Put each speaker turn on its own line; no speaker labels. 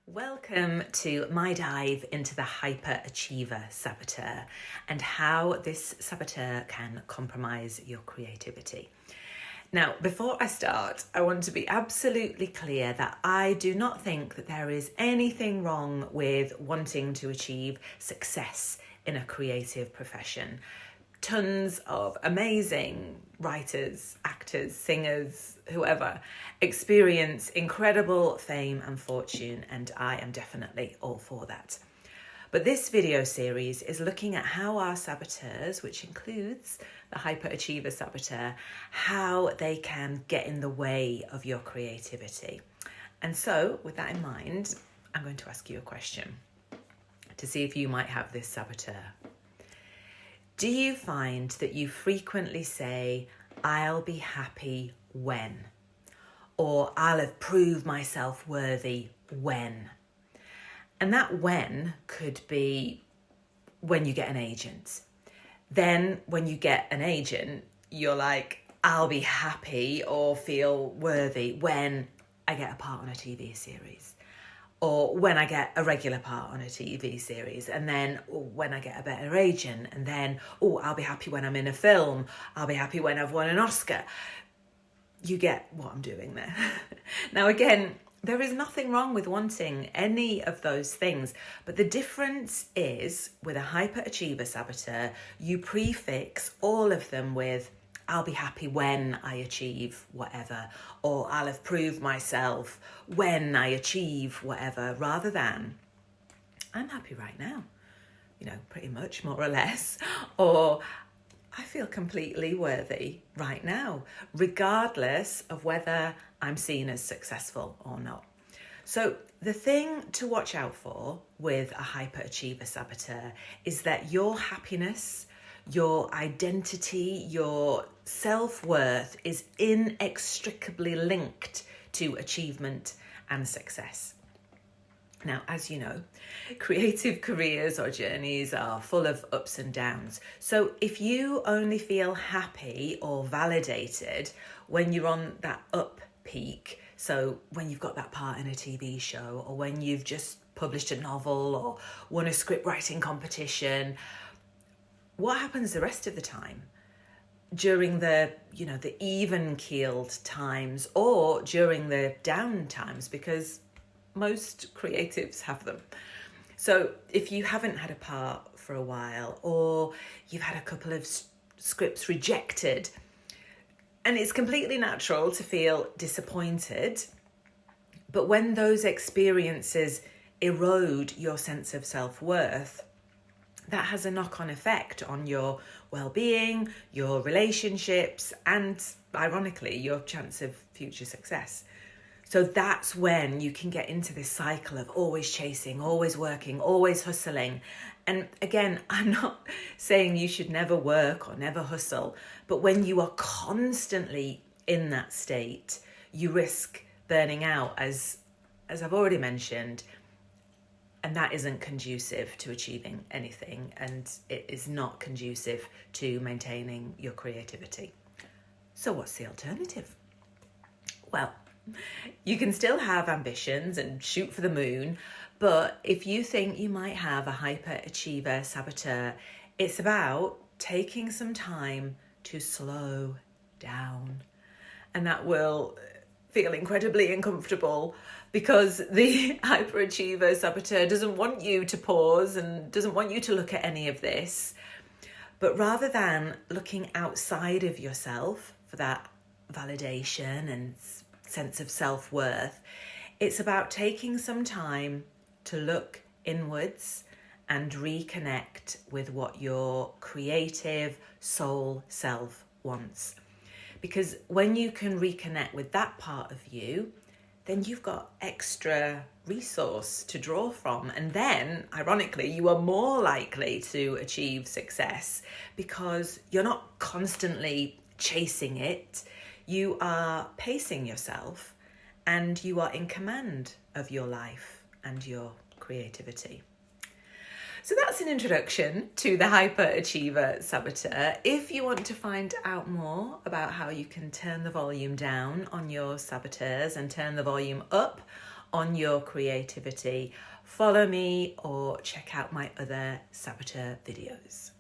Welcome to my dive into the Hyper-Achiever Saboteur and how this saboteur can compromise your creativity. Now, before I start, I want to be absolutely clear that I do not think that there is anything wrong with wanting to achieve success in a creative profession. Tons of amazing writers, actors, singers, whoever, experience incredible fame and fortune, and I am definitely all for that. But this video series is looking at how our saboteurs, which includes the Hyper-Achiever Saboteur, how they can get in the way of your creativity. And so, with that in mind, I'm going to ask you a question to see if you might have this saboteur. Do you find that you frequently say, "I'll be happy when," or "I'll have proved myself worthy when"? And that when could be when you get an agent. Then when you get an agent, you're like, "I'll be happy or feel worthy when I get a part on a TV series, or when I get a regular part on a TV series, and then when I get a better agent, and then, I'll be happy when I'm in a film, I'll be happy when I've won an Oscar." You get what I'm doing there. Now, again, there is nothing wrong with wanting any of those things, but the difference is with a hyper-achiever saboteur, you prefix all of them with, "I'll be happy when I achieve whatever," or "I'll have proved myself when I achieve whatever," rather than, "I'm happy right now," pretty much, more or less, or "I feel completely worthy right now," regardless of whether I'm seen as successful or not. So the thing to watch out for with a hyper-achiever saboteur is that your happiness, your identity, your self-worth is inextricably linked to achievement and success. Now, as you know, creative careers or journeys are full of ups and downs. So if you only feel happy or validated when you're on that up peak, so when you've got that part in a TV show, or when you've just published a novel or won a script writing competition, what happens the rest of the time? During the even-keeled times, or during the down times, because most creatives have them. So if you haven't had a part for a while, or you've had a couple of scripts rejected, and it's completely natural to feel disappointed, but when those experiences erode your sense of self-worth, that has a knock-on effect on your well-being, your relationships, and ironically, your chance of future success. So that's when you can get into this cycle of always chasing, always working, always hustling. And again, I'm not saying you should never work or never hustle, but when you are constantly in that state, you risk burning out, as I've already mentioned, and that isn't conducive to achieving anything, and it is not conducive to maintaining your creativity. So what's the alternative? Well, you can still have ambitions and shoot for the moon, but if you think you might have a hyper-achiever saboteur, it's about taking some time to slow down. And that will feel incredibly uncomfortable because the hyper-achiever saboteur doesn't want you to pause and doesn't want you to look at any of this. But rather than looking outside of yourself for that validation and sense of self-worth, it's about taking some time to look inwards and reconnect with what your creative soul self wants. Because when you can reconnect with that part of you, then you've got extra resource to draw from. And then, ironically, you are more likely to achieve success because you're not constantly chasing it. You are pacing yourself and you are in command of your life and your creativity. So that's an introduction to the Hyper-Achiever Saboteur. If you want to find out more about how you can turn the volume down on your saboteurs and turn the volume up on your creativity, follow me or check out my other saboteur videos.